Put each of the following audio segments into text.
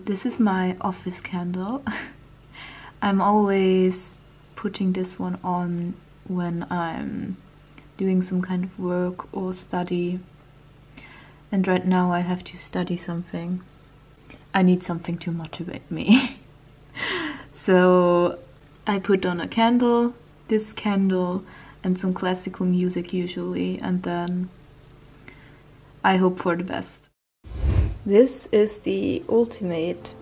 this is my office candle. I'm always putting this one on when I'm doing some kind of work or study. And right now I have to study something. I need something to motivate me. So I put on a candle, this candle, and some classical music usually, and then I hope for the best. This is the ultimate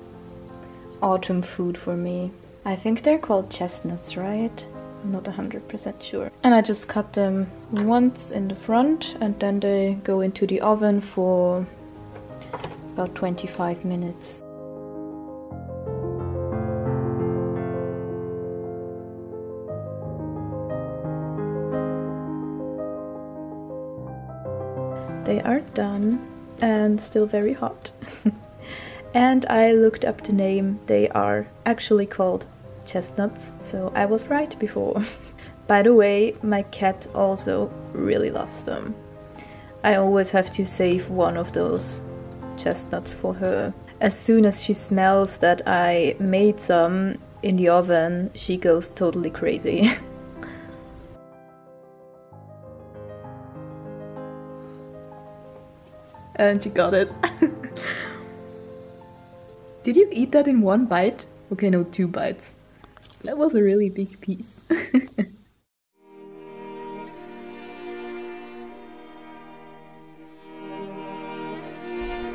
autumn food for me. I think they're called chestnuts, right? I'm not 100% sure. And I just cut them once in the front and then they go into the oven for about 25 minutes. They are done and still very hot. And I looked up the name. They are actually called chestnuts, so I was right before. By the way, my cat also really loves them. I always have to save one of those chestnuts for her. As soon as she smells that I made some in the oven, she goes totally crazy. And she got it. Did you eat that in one bite? Okay, no, 2 bites. That was a really big piece.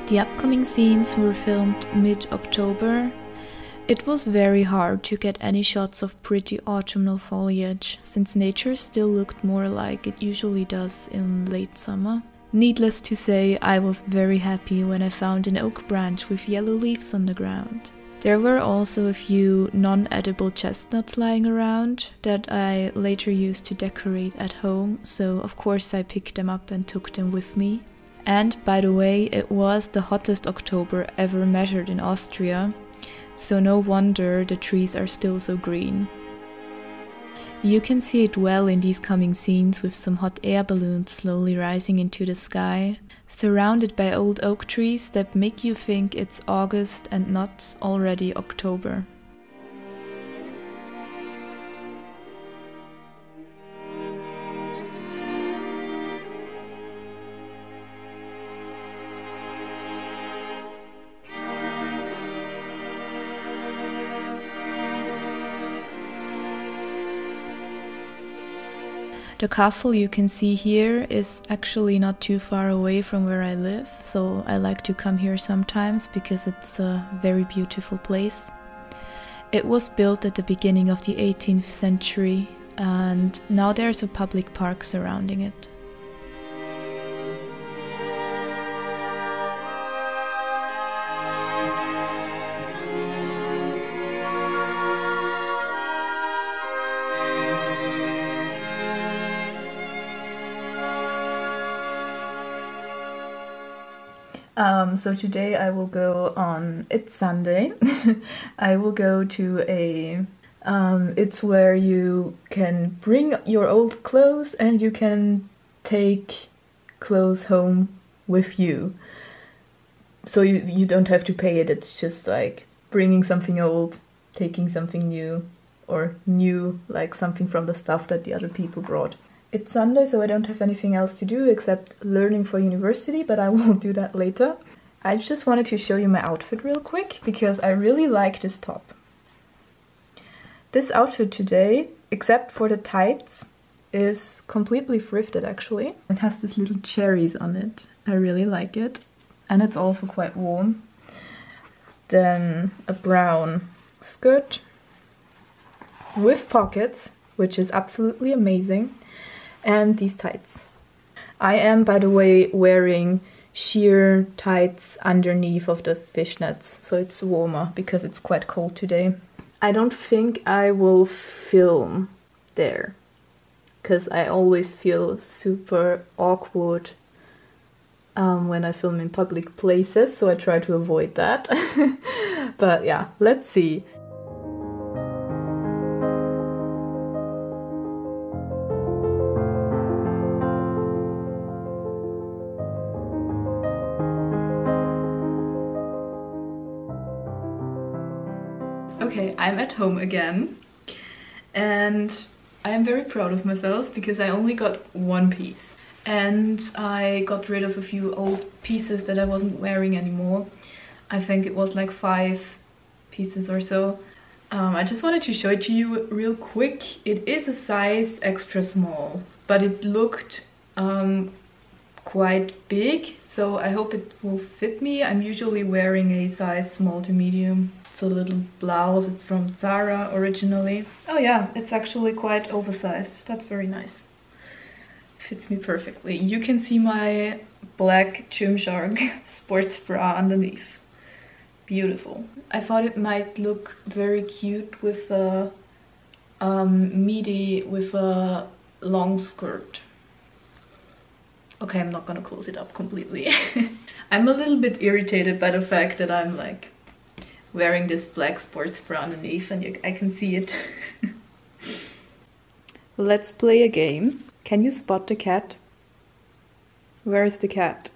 The upcoming scenes were filmed mid-October. It was very hard to get any shots of pretty autumnal foliage, since nature still looked more like it usually does in late summer. Needless to say, I was very happy when I found an oak branch with yellow leaves on the ground. There were also a few non-edible chestnuts lying around that I later used to decorate at home, so of course I picked them up and took them with me. And by the way, it was the hottest October ever measured in Austria, so no wonder the trees are still so green. You can see it well in these coming scenes with some hot air balloons slowly rising into the sky, surrounded by old oak trees that make you think it's August and not already October. The castle you can see here is actually not too far away from where I live, so I like to come here sometimes because it's a very beautiful place. It was built at the beginning of the 18th century and now there's a public park surrounding it. So today I will go on, it's Sunday, I will go to a, it's where you can bring your old clothes and you can take clothes home with you. So you don't have to pay it, it's just like bringing something old, taking something new, or new, like something from the stuff that the other people brought. It's Sunday, so I don't have anything else to do except learning for university, but I will do that later. I just wanted to show you my outfit real quick, because I really like this top. This outfit today, except for the tights, is completely thrifted actually. It has these little cherries on it. I really like it. And it's also quite warm. Then a brown skirt with pockets, which is absolutely amazing. And these tights. I am, by the way, wearing sheer tights underneath of the fishnets, so it's warmer because it's quite cold today. I don't think I will film there, because I always feel super awkward when I film in public places, so I try to avoid that. But yeah, let's see. I'm at home again, and I am very proud of myself because I only got one piece. And I got rid of a few old pieces that I wasn't wearing anymore. I think it was like 5 pieces or so. I just wanted to show it to you real quick. It is a size extra small, but it looked quite big, so I hope it will fit me. I'm usually wearing a size small to medium. It's a little blouse, it's from Zara originally. Oh yeah, it's actually quite oversized, that's very nice. Fits me perfectly. You can see my black Gymshark sports bra underneath. Beautiful. I thought it might look very cute with a midi with a long skirt. Okay, I'm not gonna close it up completely. I'm a little bit irritated by the fact that I'm like wearing this black sports bra underneath and I can see it. Let's play a game. Can you spot the cat? Where is the cat?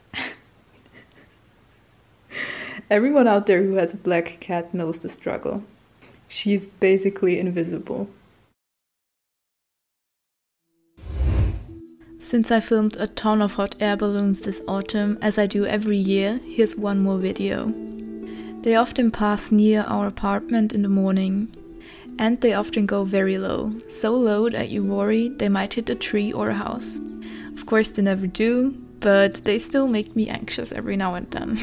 Everyone out there who has a black cat knows the struggle. She's basically invisible. Since I filmed a ton of hot air balloons this autumn, as I do every year, here's one more video. They often pass near our apartment in the morning. And they often go very low, so low that you worry they might hit a tree or a house. Of course they never do, but they still make me anxious every now and then.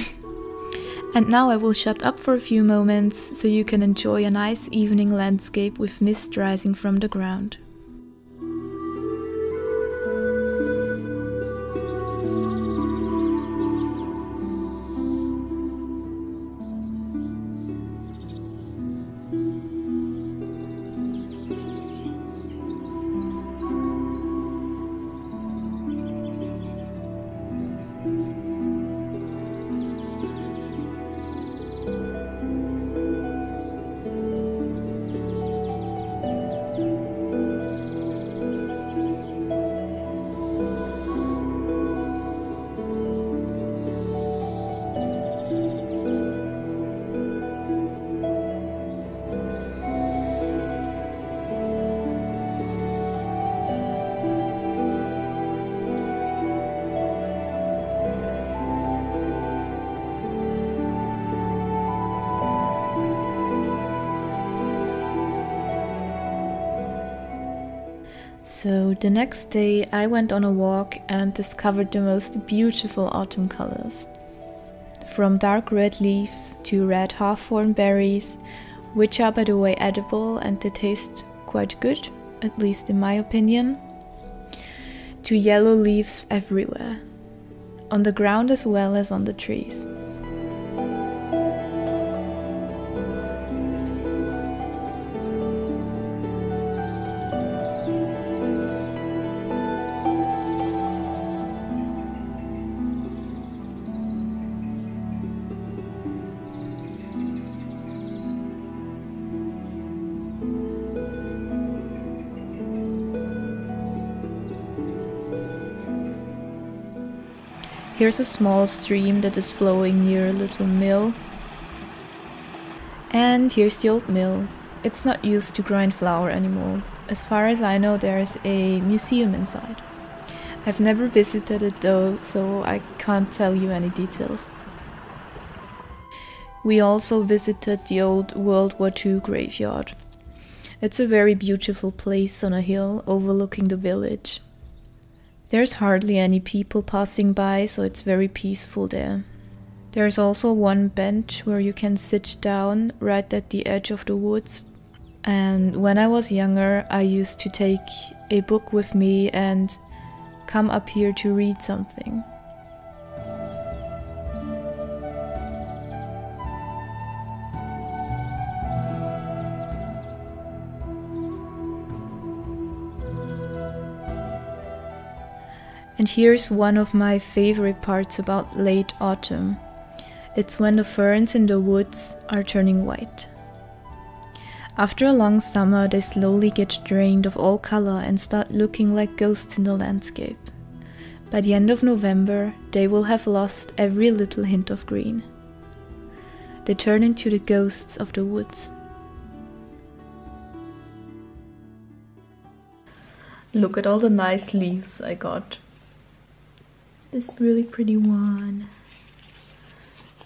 And now I will shut up for a few moments so you can enjoy a nice evening landscape with mist rising from the ground. So the next day I went on a walk and discovered the most beautiful autumn colors. From dark red leaves to red half-formed berries, which are by the way edible and they taste quite good, at least in my opinion, to yellow leaves everywhere, on the ground as well as on the trees. Here's a small stream that is flowing near a little mill. And here's the old mill. It's not used to grind flour anymore. As far as I know, there is a museum inside. I've never visited it though, so I can't tell you any details. We also visited the old World War II graveyard. It's a very beautiful place on a hill overlooking the village. There's hardly any people passing by, so it's very peaceful there. There's also one bench where you can sit down right at the edge of the woods. And when I was younger, I used to take a book with me and come up here to read something. And here's one of my favorite parts about late autumn. It's when the ferns in the woods are turning white. After a long summer, they slowly get drained of all color and start looking like ghosts in the landscape. By the end of November, they will have lost every little hint of green. They turn into the ghosts of the woods. Look at all the nice leaves I got. This really pretty one.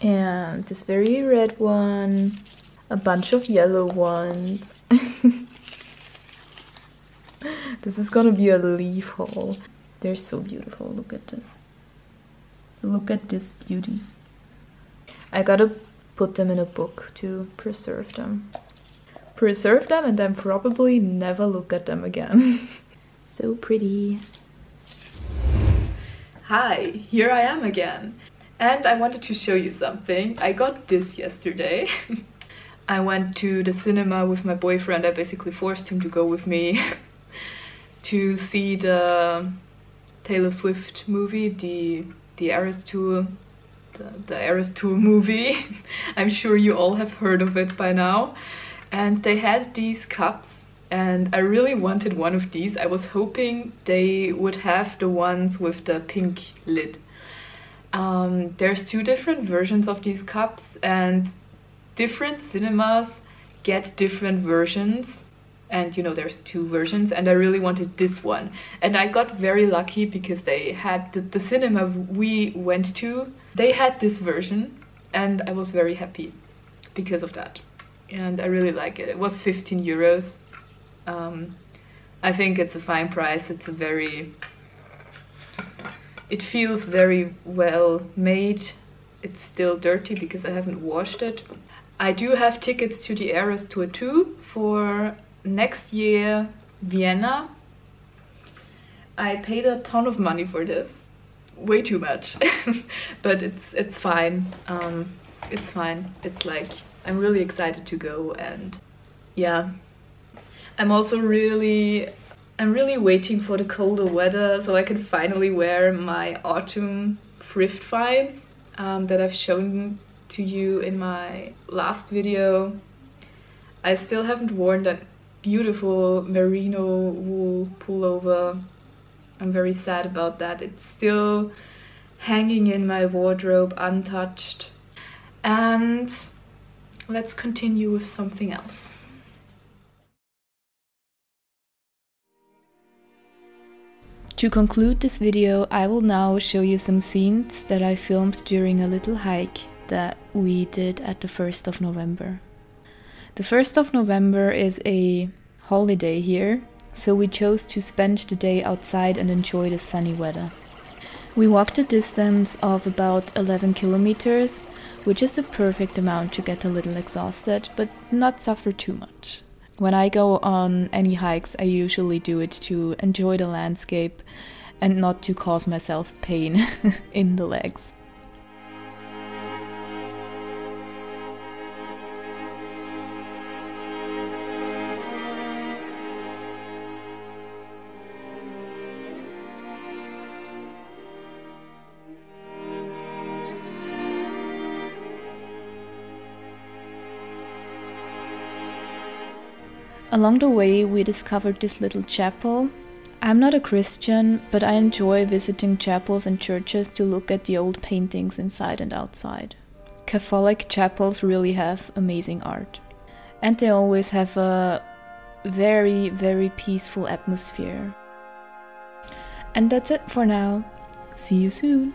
And this very red one. A bunch of yellow ones. This is gonna be a leaf haul. They're so beautiful. Look at this. Look at this beauty. I gotta put them in a book to preserve them. Preserve them and then probably never look at them again. So pretty. Hi, here I am again. And I wanted to show you something. I got this yesterday. I went to the cinema with my boyfriend. I basically forced him to go with me to see the Taylor Swift movie, the Eras Tour, the Eras Tour movie. I'm sure you all have heard of it by now. And they had these cups, and I really wanted one of these. I was hoping they would have the ones with the pink lid. There's two different versions of these cups, and different cinemas get different versions. And you know, there's two versions, and I really wanted this one. And I got very lucky because they had the cinema we went to, they had this version, and I was very happy because of that. And I really like it. It was 15 euros. I think it's a fine price. It's a very... It feels very well made. It's still dirty because I haven't washed it. I do have tickets to the Eras Tour 2 for next year, Vienna. I paid a ton of money for this. Way too much. But it's fine. It's fine. It's like... I'm really excited to go, and yeah. I'm really waiting for the colder weather so I can finally wear my autumn thrift finds that I've shown to you in my last video. I still haven't worn that beautiful merino wool pullover. I'm very sad about that. It's still hanging in my wardrobe untouched. And let's continue with something else. To conclude this video, I will now show you some scenes that I filmed during a little hike that we did at the 1st of November. The 1st of November is a holiday here, so we chose to spend the day outside and enjoy the sunny weather. We walked a distance of about 11 kilometers, which is the perfect amount to get a little exhausted, but not suffer too much. When I go on any hikes, I usually do it to enjoy the landscape and not to cause myself pain in the legs. Along the way, we discovered this little chapel. I'm not a Christian, but I enjoy visiting chapels and churches to look at the old paintings inside and outside. Catholic chapels really have amazing art. And they always have a very, very peaceful atmosphere. And that's it for now. See you soon!